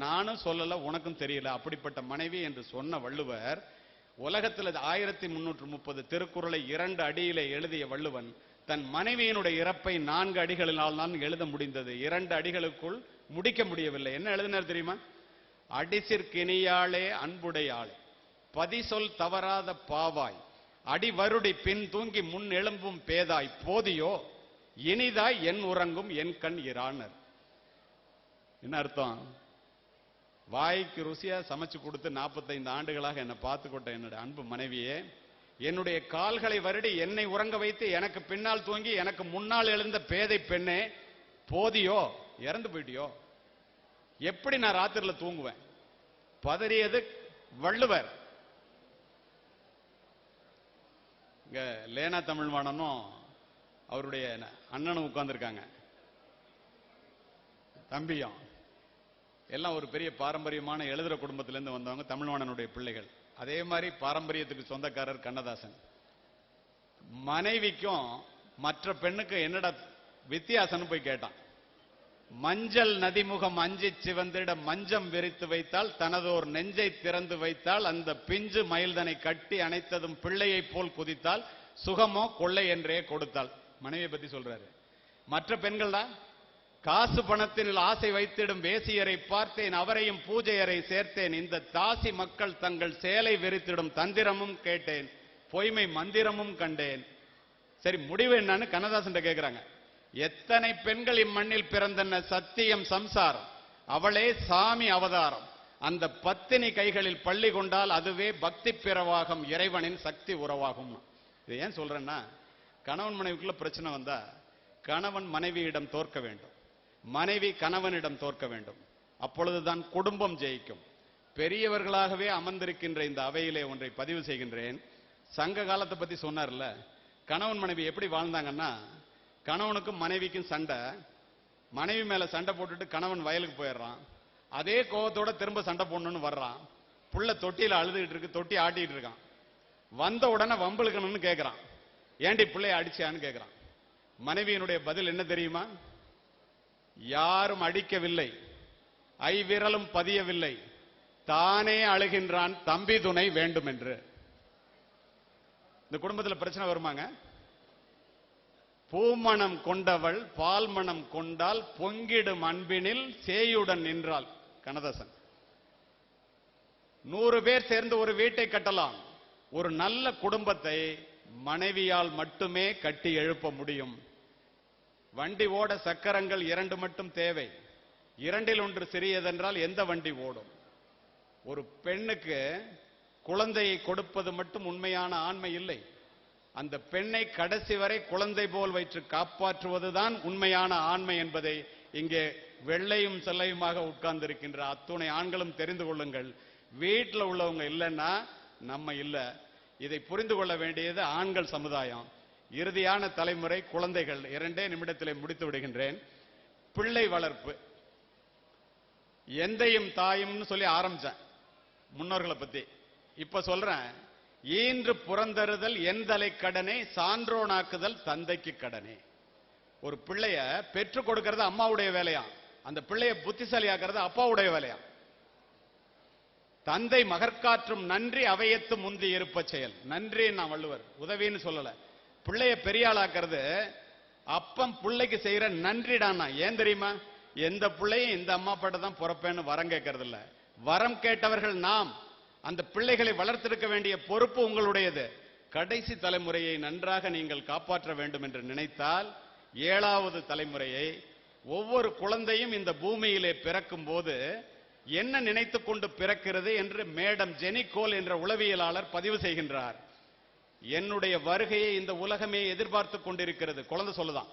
நானும் சொல்லல, உனக்கும் தெரியல. அப்படிப்பட்ட மனைவி என்று சொன்ன வள்ளுவர் உலகத்தில் 1330 திருக்குறளை 2 அடியிலே எழுதிய வள்ளுவன் தன் மனைவியினுடைய இறப்பை 4 அடிகளினால் தான் எழுத முடிந்தது. 2 அடிகளுக்குள் முடிக்க முடியவில்லை. என்ன எழுதினார் தெரியுமா? அடிசிற்கினியாளே அன்புடையாள், பதிசொல் தவறாத பாவாய், அடிவருடி பின் தூங்கி முன் எழும்பும் பேதாய், போதியோ இனிதாய் என் உறங்கும் என் கண் இரானர். என்ன அர்த்தம்? வாய்க்கு ருசியா சமைச்சு கொடுத்து 45 ஆண்டுகளாக என்னை பார்த்துக்கொட்ட என்னுடைய அன்பு மனைவியே, என்னுடைய கால்களை வருடி என்னை உறங்க வைத்து எனக்கு பின்னால் தூங்கி எனக்கு முன்னால் எழுந்த பேதை பெண்ணே, போதியோ இறந்து போயிட்டியோ, எப்படி நான் ராத்திரில தூங்குவேன்? பதறியது வள்ளுவர். இங்க லேனா தமிழ்வாணனும் அவருடைய அண்ணனும் உட்கார்ந்துருக்காங்க, தம்பியும். எல்லாம் ஒரு பெரிய பாரம்பரியமான எழுதுற குடும்பத்திலிருந்து வந்தவங்க, தமிழ்வாணனுடைய பிள்ளைகள். அதே மாதிரி பாரம்பரியத்துக்கு சொந்தக்காரர் கண்ணதாசன். மனைவிக்கும் மற்ற பெண்ணுக்கு என்னடா வித்தியாசம்னு போய் கேட்டான். மஞ்சள் நதிமுகம் அஞ்சி சிவந்திட மஞ்சம் விரித்து வைத்தால், தனதோர் நெஞ்சை திறந்து வைத்தால், அந்த பிஞ்சு மயில்தனை கட்டி அணைத்ததும் பிள்ளையை போல் குதித்தால், சுகமோ கொள்ளை என்றே கொடுத்தாள். மனைவியை பத்தி சொல்றாரு. மற்ற பெண்கள்டா, காசு பணத்தில் ஆசை வைத்திடும் வேசியரை பார்த்தேன், அவரையும் பூஜையரை சேர்த்தேன், இந்த தாசி மக்கள் தங்கள் சேலை விரித்திடும் தந்திரமும் கேட்டேன், பொய்மை மந்திரமும் கண்டேன். சரி, முடிவு என்னன்னு கண்ணதாசன் கேட்கிறாங்க. எத்தனை பெண்கள் இம்மண்ணில் பிறந்தன, சத்தியம் சம்சாரம், அவளே சாமி அவதாரம், அந்த பத்தினி கைகளில் பள்ளி கொண்டால் அதுவே பக்தி பிறவாகும், இறைவனின் சக்தி உறவாகும். இது ஏன் சொல்றேன்னா, கணவன் மனைவிக்குள்ள பிரச்சனை வந்தா கணவன் மனைவியிடம் தோற்க வேண்டும், மனைவி கணவனிடம் தோற்க வேண்டும். அப்பொழுதுதான் குடும்பம் ஜெயிக்கும். பெரியவர்களாகவே அமர்ந்திருக்கின்ற இந்த அவையிலே ஒன்றை பதிவு செய்கின்றேன். சங்க காலத்தை பத்தி சொன்னார்ல, கணவன் மனைவி எப்படி வாழ்ந்தாங்கன்னா, கணவனுக்கும் மனைவிக்கும் சண்டை, மனைவி மேல சண்டை போட்டுட்டு கணவன் வயலுக்கு போயிடுறான். அதே கோபத்தோட திரும்ப சண்டை போடணும்னு வர்றான். புள்ள தொட்டியில அழுதுகிட்டு இருக்கு, தொட்டி ஆட்டிட்டு இருக்கான். வந்த உடனே வம்புழுக்கணும்னு கேட்கிறான். ஏண்டி பிள்ளைய அடிச்சியான்னு கேட்கிறான். மனைவியினுடைய பதில் என்ன தெரியுமா? யாரும் அடிக்கவில்லை, ஐவிரலும் பதியவில்லை, தானே அழுகின்றான், தம்பி துணை வேண்டும் என்று. இந்த குடும்பத்தில் பிரச்சனை வருமாங்க? பூமணம் கொண்டவள் பால் மணம் கொண்டால் பொங்கிடும் அன்பினில் சேயுடன் நின்றாள். கண்ணதாசன். 100 பேர் சேர்ந்து ஒரு வீட்டை கட்டலாம், ஒரு நல்ல குடும்பத்தை மனைவியால் மட்டுமே கட்டி எழுப்ப முடியும். வண்டி ஓட சக்கரங்கள் 2 மட்டும் தேவை, 2இல் 1 சிறியதென்றால் எந்த வண்டி ஓடும்? ஒரு பெண்ணுக்கு குழந்தையை கொடுப்பது மட்டும் உண்மையான ஆண்மை இல்லை, அந்த பெண்ணை கடைசி வரை குழந்தை போல் வைத்து காப்பாற்றுவதுதான் உண்மையான ஆண்மை என்பதை இங்கே வெள்ளையும் செல்லையுமாக உட்கார்ந்திருக்கின்ற அத்துணை ஆண்களும் தெரிந்து கொள்ளுங்கள். வீட்டில் உள்ளவங்க இல்லைன்னா நம்ம இல்ல. இதை புரிந்து கொள்ள வேண்டியது ஆண்கள் சமுதாயம். இறுதியான தலைமுறை குழந்தைகள். 2 நிமிடத்திலே முடித்து விடுகின்றேன். பிள்ளை வளர்ப்பு. எந்தையும் தாயும்னு சொல்லி ஆரம்பிச்சேன் முன்னோர்களை பத்தி. இப்ப சொல்றேன், ஈன்று புறந்தறுதல் எந்தலை கடனே, சான்றோனாக்குதல் தந்தைக்கு கடனே. ஒரு பிள்ளைய பெற்றுக் கொடுக்கிறது அம்மாவுடைய வேலையா, அந்த பிள்ளைய புத்திசாலியாக்குறது அப்பாவுடைய வேலையா. தந்தை மகற்காற்றும் நன்றி அவையத்து முந்தி இருப்ப செயல். நன்றி நான் வள்ளுவர், உதவின்னு சொல்லல. பிள்ளைய பெரியாளாக்குறது அப்பம் பிள்ளைக்கு செய்யற நன்றிடானா. ஏன் தெரியுமா? எந்த பிள்ளையும் இந்த அம்மா பாட்ட தான் பிறப்பேன்னு வரம் கேட்கறது இல்ல. வரம் கேட்டவர்கள் நாம். அந்த பிள்ளைகளை வளர்த்தெடுக்க வேண்டிய பொறுப்பு உங்களுடையது. கடைசி தலைமுறையை நன்றாக நீங்கள் காப்பாற்ற வேண்டும் என்று நினைத்தால் 7வது தலைமுறையை, ஒவ்வொரு குழந்தையும் இந்த பூமியிலே பிறக்கும் போது என்ன நினைத்துக் கொண்டு பிறக்கிறது என்று மேடம் ஜெனிகோல் என்ற உளவியலாளர் பதிவு செய்கின்றார். என்னுடைய வருகையை இந்த உலகமே எதிர்பார்த்து கொண்டிருக்கிறது. குழந்தை சொல்லுதான்,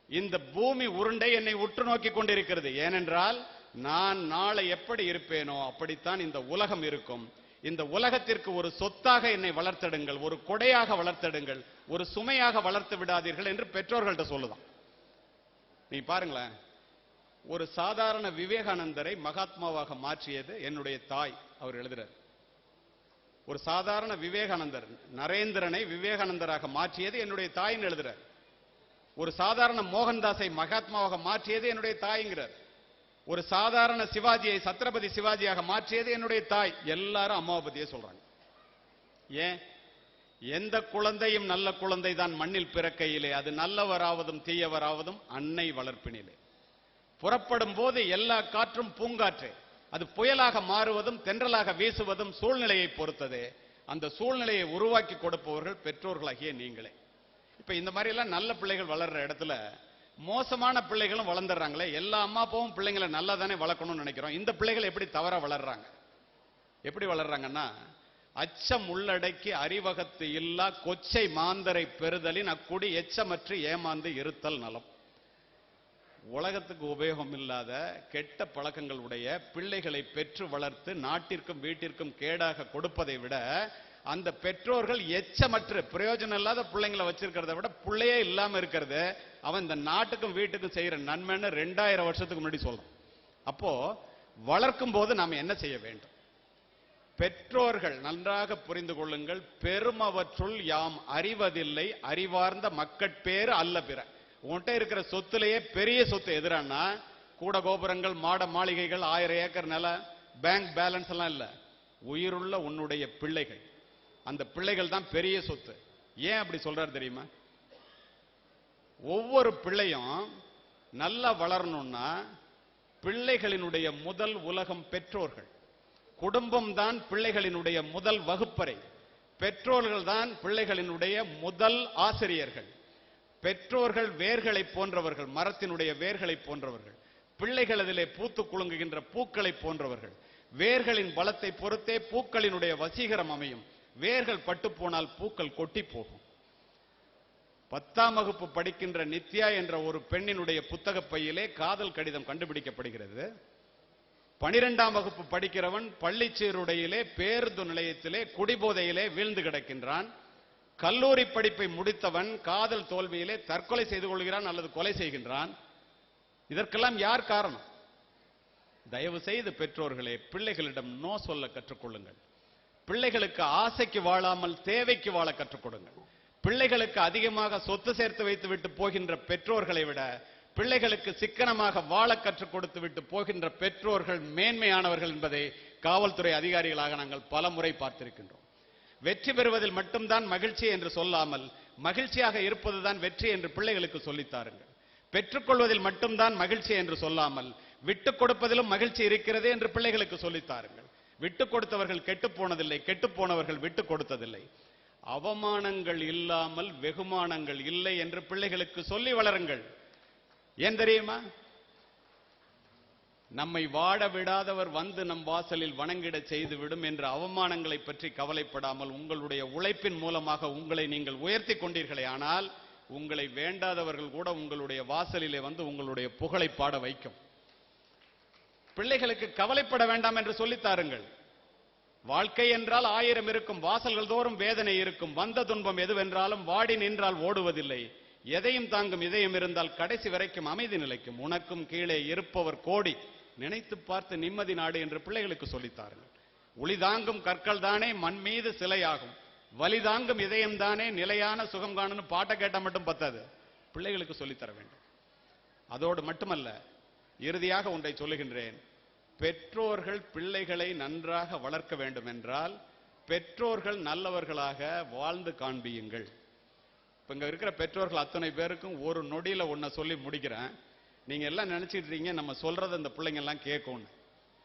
இந்த பூமி உருண்டை என்னை உற்று நோக்கி கொண்டிருக்கிறது. ஏனென்றால் நான் நாளை எப்படி இருப்பேனோ அப்படித்தான் இந்த உலகம் இருக்கும். இந்த உலகத்திற்கு ஒரு சொத்தாக என்னை வளர்த்தெடுங்கள், ஒரு கொடையாக வளர்த்தெடுங்கள், ஒரு சுமையாக வளர்த்து விடாதீர்கள் என்று பெற்றோர்கள்ட்ட சொல்லுதான். நீ பாருங்களேன், ஒரு சாதாரண விவேகானந்தரை மகாத்மாவாக மாற்றியது என்னுடைய தாய். அவர் எழுதுறார், ஒரு சாதாரண விவேகானந்தர் நரேந்திரனை விவேகானந்தராக மாற்றியது என்னுடைய தாயின்னு எழுதுறார். ஒரு சாதாரண மோகன்தாஸை மகாத்மாவாக மாற்றியது என்னுடைய தாய்ங்கிறார். ஒரு சாதாரண சிவாஜியை சத்ரபதி சிவாஜியாக மாற்றியது என்னுடைய தாய். எல்லாரும் அம்மாவை பத்தியே சொல்றாங்க. ஏன்? எந்த குழந்தையும் நல்ல குழந்தை தான் மண்ணில் பிறக்கையிலே, அது நல்லவராவதும் தீயவராவதும் அன்னை வளர்ப்பினிலே. புறப்படும் போது எல்லா காற்றும் பூங்காற்றே, அது புயலாக மாறுவதும் தென்றலாக வீசுவதும் சூழ்நிலையை பொறுத்ததே. அந்த சூழ்நிலையை உருவாக்கி கொடுப்பவர்கள் பெற்றோர்களாகிய நீங்களே. இப்ப இந்த மாதிரி எல்லாம் நல்ல பிள்ளைகள் வளர்ற இடத்துல மோசமான பிள்ளைகளும் வளர்ந்துடுறாங்களே. எல்லா அம்மா அப்பாவும் பிள்ளைங்களை நல்லா தானே வளர்க்கணும்னு நினைக்கிறோம். இந்த பிள்ளைகள் எப்படி தவறா வளர்றாங்க? எப்படி வளர்றாங்கன்னா, அச்சம் உள்ளடக்கி அறிவகத்து இல்லா கொச்சை மாந்தரை பெறுதலின் அக்குடி எச்சமற்று ஏமாந்து இருத்தல் நலம். உலகத்துக்கு உபயோகம் இல்லாத கெட்ட பழக்கங்கள் உடைய பிள்ளைகளை பெற்று வளர்த்து நாட்டிற்கும் வீட்டிற்கும் கேடாக கொடுப்பதை விட, அந்த பெற்றோர்கள் எச்சமற்று பிரயோஜனம் இல்லாத பிள்ளைங்களை வச்சிருக்கிறத விட பிள்ளையே இல்லாம இருக்கிறது அவன் இந்த நாட்டுக்கும் வீட்டுக்கும் செய்யற நன்மைன்னு 2000 வருஷத்துக்கு முன்னாடி சொல்றான். அப்போ வளர்க்கும் போது நாம என்ன செய்ய வேண்டும்? பெற்றோர்கள் நன்றாக புரிந்து கொள்ளுங்கள். பெருமவற்றுள் யாம் அறிவதில்லை அறிவார்ந்த மக்கட்பேறு அல்ல பிற. உன்கிட்ட இருக்கிற சொத்துலயே பெரிய சொத்து எதிரானா கூட கோபுரங்கள், மாட மாளிகைகள், 1000 ஏக்கர் நில, பேங்க் பேலன்ஸ் எல்லாம் இல்ல. உயிருள்ள உன்னுடைய பிள்ளைகள், அந்த பிள்ளைகள் தான் பெரிய சொத்து. ஏன் அப்படி சொல்றாரு தெரியுமா? ஒவ்வொரு பிள்ளையும் நல்லா வளரணும்னா பிள்ளைகளினுடைய முதல் உலகம் பெற்றோர்கள். குடும்பம் தான் பிள்ளைகளினுடைய முதல் வகுப்பறை. பெற்றோர்கள் தான் பிள்ளைகளினுடைய முதல் ஆசிரியர்கள். பெற்றோர்கள் வேர்களை போன்றவர்கள், மரத்தினுடைய வேர்களை போன்றவர்கள். பிள்ளைகள் அதிலே பூத்து குலுங்குகின்ற பூக்களை போன்றவர்கள். வேர்களின் பலத்தை பொறுத்தே பூக்களினுடைய வசீகரம் அமையும். வேர்கள் பட்டு போனால் பூக்கள் கொட்டி போகும். 10ஆம் வகுப்பு படிக்கின்ற நித்யா என்ற ஒரு பெண்ணினுடைய புத்தக பையிலே காதல் கடிதம் கண்டுபிடிக்கப்படுகிறது. 12ஆம் வகுப்பு படிக்கிறவன் பள்ளிச்சீருடையிலே பேருந்து நிலையத்திலே குடிபோதையிலே வீழ்ந்து கிடக்கின்றான். கல்லூரி படிப்பை முடித்தவன் காதல் தோல்வியிலே தற்கொலை செய்து கொள்கிறான் அல்லது கொலை செய்கின்றான். இதற்கெல்லாம் யார் காரணம்? தயவு செய்து பெற்றோர்களே, பிள்ளைகளிடம் நோ சொல்ல கற்றுக்கொள்ளுங்கள். பிள்ளைகளுக்கு ஆசைக்கு வாழாமல் தேவைக்கு வாழ கற்றுக் கொடுங்கள். பிள்ளைகளுக்கு அதிகமாக சொத்து சேர்த்து வைத்து விட்டு போகின்ற பெற்றோர்களை விட பிள்ளைகளுக்கு சிக்கனமாக வாழ கற்றுக் கொடுத்து விட்டு போகின்ற பெற்றோர்கள் மேன்மையானவர்கள் என்பதை காவல்துறை அதிகாரிகளாக நாங்கள் பல முறை பார்த்திருக்கின்றோம். வெற்றி பெறுவதில் மட்டும்தான் மகிழ்ச்சி என்று சொல்லாமல் மகிழ்ச்சியாக இருப்பதுதான் வெற்றி என்று பிள்ளைகளுக்கு சொல்லித்தாருங்கள். பெற்றுக்கொள்வதில் மட்டும்தான் மகிழ்ச்சி என்று சொல்லாமல் விட்டுக் கொடுப்பதிலும் மகிழ்ச்சி இருக்கிறது என்று பிள்ளைகளுக்கு சொல்லித்தாருங்கள். விட்டுக் கொடுத்தவர்கள் கெட்டுப் போனதில்லை, கெட்டுப் போனவர்கள் விட்டுக் கொடுத்ததில்லை. அவமானங்கள் இல்லாமல் வெகுமானங்கள் இல்லை என்று பிள்ளைகளுக்கு சொல்லி வளருங்கள். ஏன் தெரியுமா? நம்மை வாட விடாதவர் வந்து நம் வாசலில் வணங்கிட செய்துவிடும் என்ற அவமானங்களை பற்றி கவலைப்படாமல் உங்களுடைய உழைப்பின் மூலமாக உங்களை நீங்கள் உயர்த்தி கொண்டீர்களே, ஆனால் உங்களை வேண்டாதவர்கள் கூட உங்களுடைய வாசலிலே வந்து உங்களுடைய புகழை பாட வைக்கும். பிள்ளைகளுக்கு கவலைப்பட வேண்டாம் என்று சொல்லித்தாருங்கள். வாழ்க்கை என்றால் 1000 இருக்கும், வாசல்கள் தோறும் வேதனை இருக்கும். வந்த துன்பம் எதுவென்றாலும் வாடி நின்றால் ஓடுவதில்லை. எதையும் தாங்கும் இதயம் இருந்தால் கடைசி வரைக்கும் அமைதி நிலைக்கும். உனக்கும் கீழே இருப்பவர் கோடி, நினைத்து பார்த்து நிம்மதி நாடு என்று பிள்ளைகளுக்கு சொல்லித்தார்கள். ஒளி தாங்கும் கற்கள் தானே மண் மீது சிலையாகும், வலி தாங்கும் இதயம் தானே நிலையான சுகம் காணுன்னு பாட்டை கேட்டால் மட்டும் பத்தாது, பிள்ளைகளுக்கு சொல்லித்தர வேண்டும். அதோடு மட்டுமல்ல, இறுதியாக ஒன்றை சொல்லுகின்றேன். பெற்றோர்கள் பிள்ளைகளை நன்றாக வளர்க்க வேண்டும் என்றால் பெற்றோர்கள் நல்லவர்களாக வாழ்ந்து காண்பியுங்கள். இப்ப இங்க இருக்கிற பெற்றோர்கள் அத்தனை பேருக்கும் ஒரு நொடியில ஒன்ன சொல்லி முடிக்கிறேன். நீங்க எல்லாம் நினைச்சிட்டு இருக்கீங்க நம்ம சொல்றத இந்த பிள்ளைங்க எல்லாம் கேட்கும்.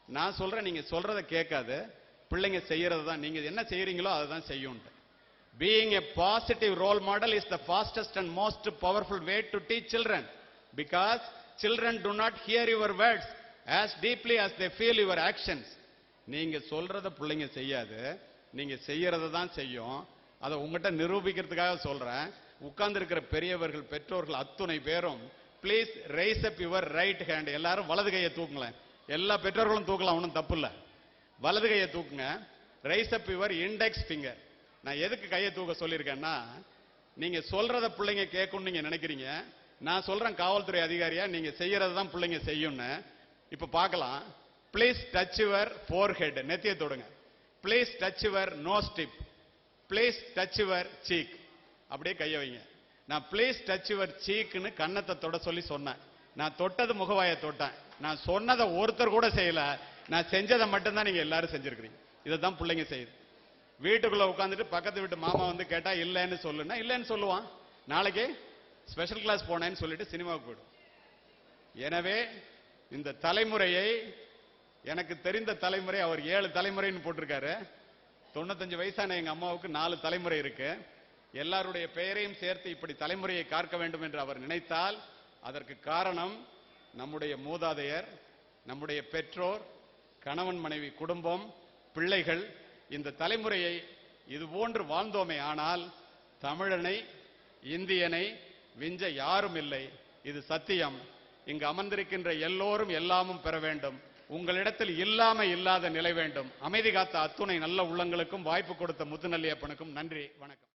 நான் சொல்றேன், நீங்க சொல்றத கேட்காது. பிள்ளைங்க செய்யறது தான். நீங்க என்ன செய்யறீங்களோ அதை தான் செய்யும். Being a positive role model is the fastest and most powerful way to teach children, because children do not hear your words as deeply as they feel your actions. நீங்க சொல்றத பிள்ளைங்க செய்யாது, நீங்க செய்யறத தான் செய்யும். அதை உங்ககிட்ட நிரூபிக்கிறதுக்காக சொல்றேன். உட்கார்ந்து இருக்கிற பெரியவர்கள், பெற்றோர்கள் அத்துணை பேரும் please rice up your right hand. எல்லாரும் வலது கையை தூக்குங்களேன். எல்லா பெற்றோர்களும் தூக்கலாம், ஒன்றும் தப்பு இல்லை. வலது கையை தூக்குங்க. Rice up your index finger. நான் எதுக்கு கையை தூக்க சொல்லியிருக்கேன்னா, நீங்க சொல்றத பிள்ளைங்க கேட்கணும்னு நீங்க நினைக்கிறீங்க. நான் சொல்றேன் காவல்துறை அதிகாரியா, நீங்க செய்யறது தான் பிள்ளைங்க செய்யும்னு. இப்ப பார்க்கலாம். ப்ளீஸ் டச் யுவர் ஃபோர்ஹெட், நெத்தியை தொடுங்க. Please touch your nose tip. Please touch your cheek. அப்படியே கையை வைங்க. நான் ப்ளீஸ் டச் யுவர் சீக்னு கன்னத்தை தொட சொல்லி சொன்னேன். நான் தொட்டது முகவாயை தொட்டேன். நான் சொன்னதை ஒருத்தர் கூட செய்யல, நான் செஞ்சதை மட்டும்தான் நீங்க எல்லாரும் செஞ்சிருக்கிறீங்க. இதை தான் பிள்ளைங்க செய்யுது. வீட்டுக்குள்ள உட்காந்துட்டு பக்கத்து வீட்டு மாமா வந்து கேட்டா இல்லைன்னு சொல்லுன்னா இல்லைன்னு சொல்லுவான். நாளைக்கு ஸ்பெஷல் கிளாஸ் போனேன்னு சொல்லிட்டு சினிமாவுக்கு போயிடும். எனவே இந்த தலைமுறையை, எனக்கு தெரிந்த தலைமுறை, அவர் 7 தலைமுறைன்னு போட்டிருக்காரு. 95 வயசான எங்க அம்மாவுக்கு 4 தலைமுறை இருக்கு. எல்லாருடைய பெயரையும் சேர்த்து இப்படி தலைமுறையை காக்க வேண்டும் என்று அவர் நினைத்தால் அதற்கு காரணம் நம்முடைய மூதாதையர், நம்முடைய பெற்றோர், கணவன் மனைவி குடும்பம், பிள்ளைகள். இந்த தலைமுறையை இது போன்று வாழ்ந்தோமே ஆனால் தமிழனை, இந்தியனை விஞ்ச யாரும் இல்லை. இது சத்தியம். இங்கு அமர்ந்திருக்கின்ற எல்லோரும் எல்லாமும் பெற வேண்டும். உங்களிடத்தில் இல்லாத நிலை வேண்டும். அமைதி காத்த அத்துணை நல்ல உள்ளங்களுக்கும் வாய்ப்பு கொடுத்த முத்துநல்லியப்பனுக்கும் நன்றி, வணக்கம்.